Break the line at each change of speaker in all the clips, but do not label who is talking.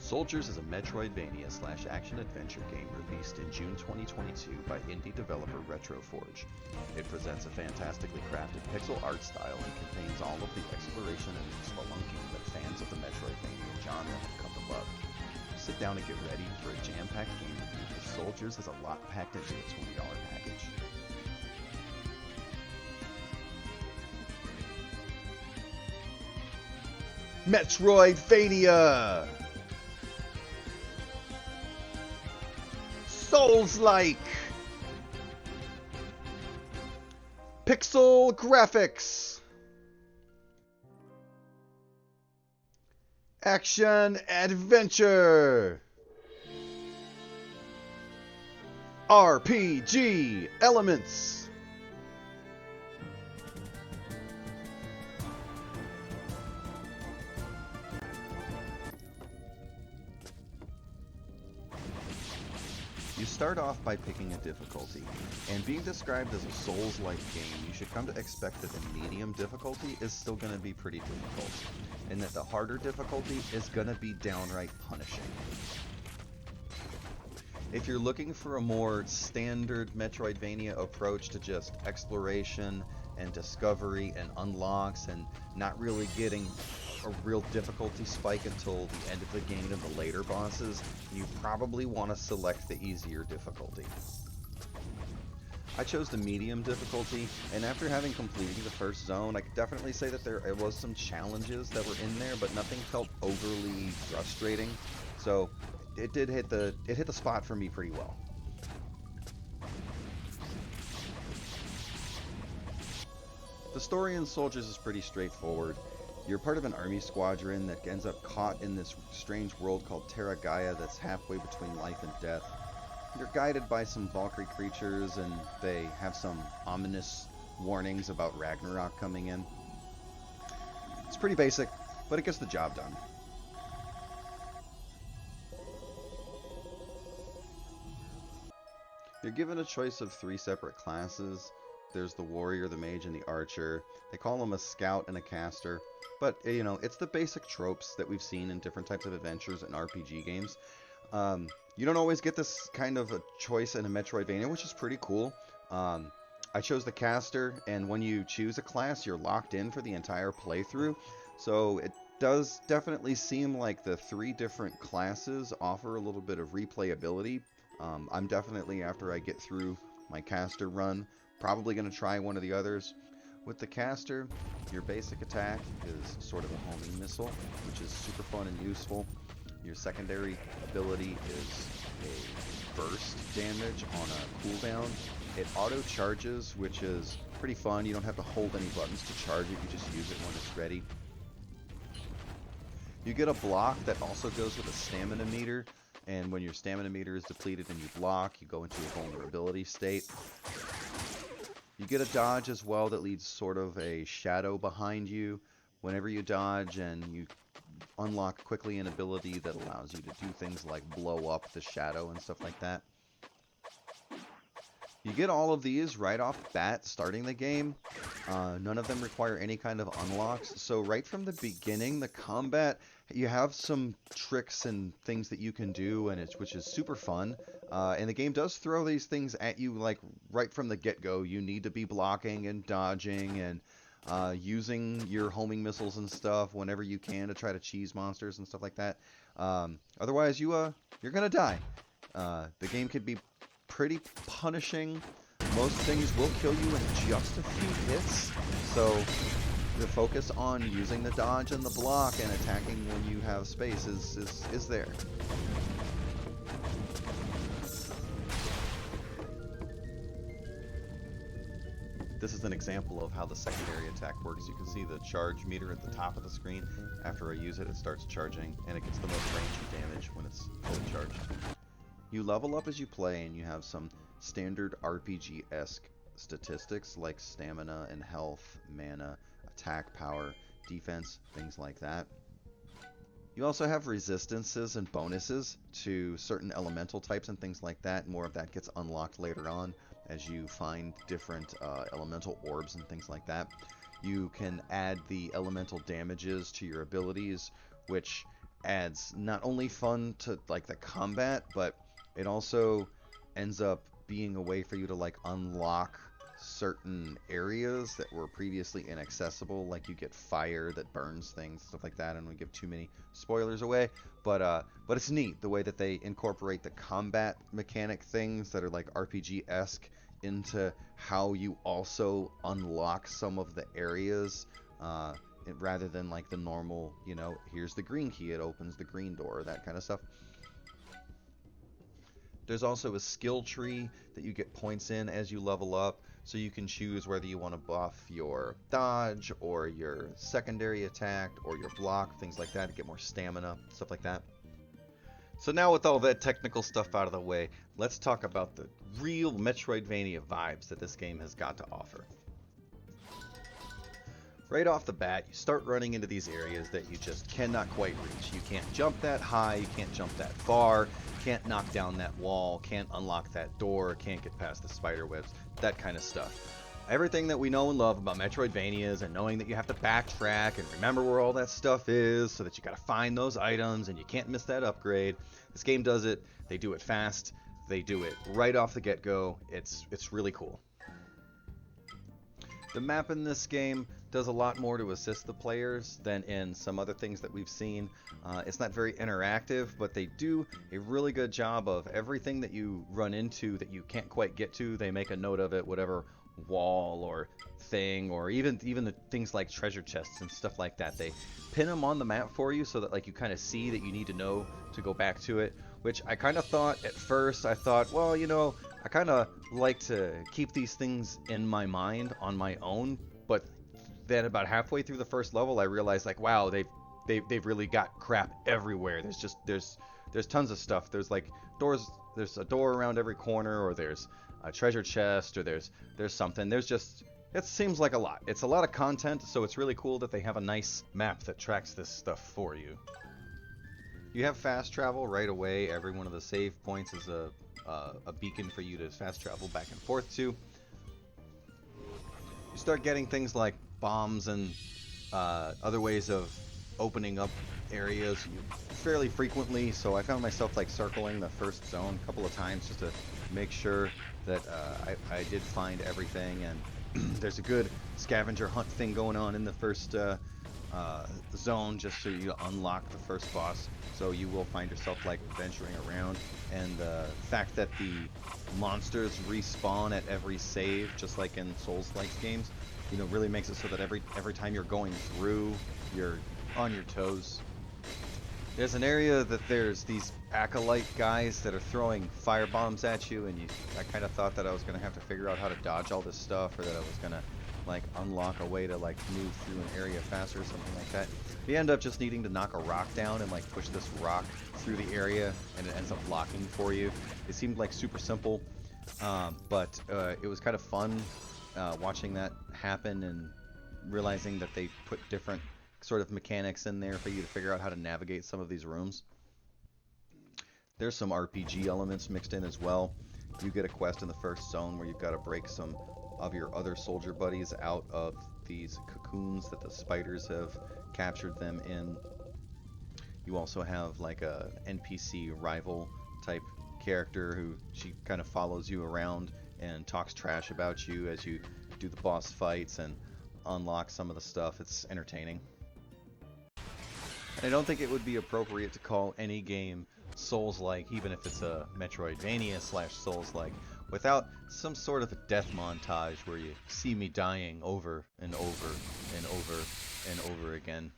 Souldiers is a Metroidvania slash action-adventure game released in June 2022 by indie developer Retroforge. It presents a fantastically crafted pixel art style and contains all of the exploration and spelunking that fans of the Metroidvania genre have come to love. Sit down and get ready for a jam-packed game review because Souldiers has a lot packed into a $20 package. Metroidvania! Souls-like! Pixel graphics! Action adventure! RPG elements! You start off by picking a difficulty, and being described as a Souls-like game, you should come to expect that the medium difficulty is still going to be pretty difficult, and that the harder difficulty is going to be downright punishing. If you're looking for a more standard Metroidvania approach to just exploration and discovery and unlocks and not really getting a real difficulty spike until the end of the game and the later bosses, you probably want to select the easier difficulty. I chose the medium difficulty, and after having completed the first zone, I could definitely say that there was some challenges that were in there, but nothing felt overly frustrating. So it did hit the spot for me pretty well. The story in Souldiers is pretty straightforward. You're part of an army squadron that ends up caught in this strange world called Terra Gaia that's halfway between life and death. You're guided by some Valkyrie creatures, and they have some ominous warnings about Ragnarok coming in. It's pretty basic, but it gets the job done. You're given a choice of 3 separate classes. There's the warrior, the mage, and the archer. They call them a scout and a caster. But, you know, it's the basic tropes that we've seen in different types of adventures and RPG games. You don't always get this kind of a choice in a Metroidvania, which is pretty cool. I chose the caster, and when you choose a class, you're locked in for the entire playthrough. So it does definitely seem like the 3 different classes offer a little bit of replayability. I'm definitely, after I get through my caster run, probably going to try one of the others. With the caster, your basic attack is sort of a homing missile, which is super fun and useful. Your secondary ability is a burst damage on a cooldown. It auto-charges, which is pretty fun. You don't have to hold any buttons to charge it, you just use it when it's ready. You get a block that also goes with a stamina meter, and when your stamina meter is depleted and you block, you go into a vulnerability state. You get a dodge as well that leads sort of a shadow behind you whenever you dodge, and you unlock quickly an ability that allows you to do things like blow up the shadow and stuff like that. You get all of these right off the bat starting the game. None of them require any kind of unlocks. So right from the beginning, the combat, you have some tricks and things that you can do, and which is super fun. And the game does throw these things at you like right from the get-go. You need to be blocking and dodging and using your homing missiles and stuff whenever you can to try to cheese monsters and stuff like that. Otherwise, you're gonna die. The game could be pretty punishing. Most things will kill you in just a few hits, so the focus on using the dodge and the block and attacking when you have space is there. This is an example of how the secondary attack works. You can see the charge meter at the top of the screen. After I use it, it starts charging, and it gets the most ranged damage when it's fully charged. You level up as you play, and you have some standard RPG-esque statistics like stamina and health, mana, attack power, defense, things like that. You also have resistances and bonuses to certain elemental types and things like that. More of that gets unlocked later on as you find different elemental orbs and things like that. You can add the elemental damages to your abilities, which adds not only fun to like the combat, but it also ends up being a way for you to like unlock certain areas that were previously inaccessible. Like you get fire that burns things, stuff like that. I don't want to give too many spoilers away, but it's neat the way that they incorporate the combat mechanic things that are like RPG-esque into how you also unlock some of the areas. Rather than like the normal, you know, here's the green key, it opens the green door, that kind of stuff. There's also a skill tree that you get points in as you level up, so you can choose whether you want to buff your dodge or your secondary attack or your block, things like that, to get more stamina, stuff like that. So now with all that technical stuff out of the way, let's talk about the real Metroidvania vibes that this game has got to offer. Right off the bat, you start running into these areas that you just cannot quite reach. You can't jump that high, you can't jump that far, can't knock down that wall, can't unlock that door, can't get past the spider webs, that kind of stuff. Everything that we know and love about Metroidvanias, and knowing that you have to backtrack and remember where all that stuff is so that you gotta find those items and you can't miss that upgrade. This game does it. They do it fast. They do it right off the get-go. It's really cool. The map in this game does a lot more to assist the players than in some other things that we've seen. It's not very interactive, but they do a really good job of everything that you run into that you can't quite get to. They make a note of it, whatever wall or thing, or even the things like treasure chests and stuff like that. They pin them on the map for you so that like you kind of see that you need to know to go back to it. Which I kind of thought at first, I thought, well, you know, I kind of like to keep these things in my mind on my own, but then about halfway through the first level, I realized like, wow, they've really got crap everywhere. There's tons of stuff. There's like doors. There's a door around every corner, or there's a treasure chest, or there's something. It seems like a lot. It's a lot of content, so it's really cool that they have a nice map that tracks this stuff for you. You have fast travel right away. Every one of the save points is a beacon for you to fast travel back and forth to. You start getting things like bombs and other ways of opening up areas fairly frequently, so I found myself like circling the first zone a couple of times just to make sure that I did find everything. And there's a good scavenger hunt thing going on in the first zone, just so you unlock the first boss. So you will find yourself like venturing around, and the fact that the monsters respawn at every save, just like in Souls-like games, you know, really makes it so that every time you're going through, you're on your toes. There's an area that there's these acolyte guys that are throwing fire bombs at you, and I kind of thought that I was gonna have to figure out how to dodge all this stuff, or that I was gonna like unlock a way to like move through an area faster or something like that. You end up just needing to knock a rock down and like push this rock through the area, and it ends up blocking for you. It seemed like super simple, but it was kind of fun watching that happen and realizing that they put different sort of mechanics in there for you to figure out how to navigate some of these rooms. There's some RPG elements mixed in as well. You get a quest in the first zone where you've got to break some of your other soldier buddies out of these cocoons that the spiders have captured them in. You also have like a NPC rival type character who she kind of follows you around and talks trash about you as you do the boss fights and unlock some of the stuff. It's entertaining. And I don't think it would be appropriate to call any game Souls-like, even if it's a Metroidvania / Souls-like, without some sort of a death montage where you see me dying over and over and over and over again.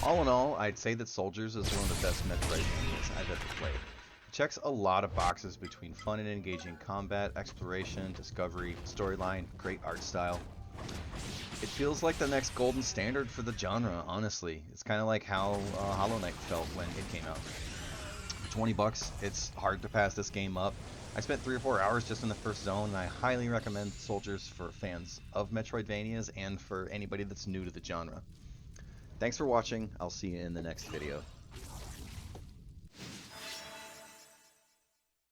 All in all, I'd say that Souldiers is one of the best Metroidvanias I've ever played. It checks a lot of boxes between fun and engaging combat, exploration, discovery, storyline, great art style. It feels like the next golden standard for the genre, honestly. It's kind of like how Hollow Knight felt when it came out. For 20 bucks, it's hard to pass this game up. I spent 3 or 4 hours just in the first zone, and I highly recommend Souldiers for fans of Metroidvanias and for anybody that's new to the genre. Thanks for watching. I'll see you in the next video.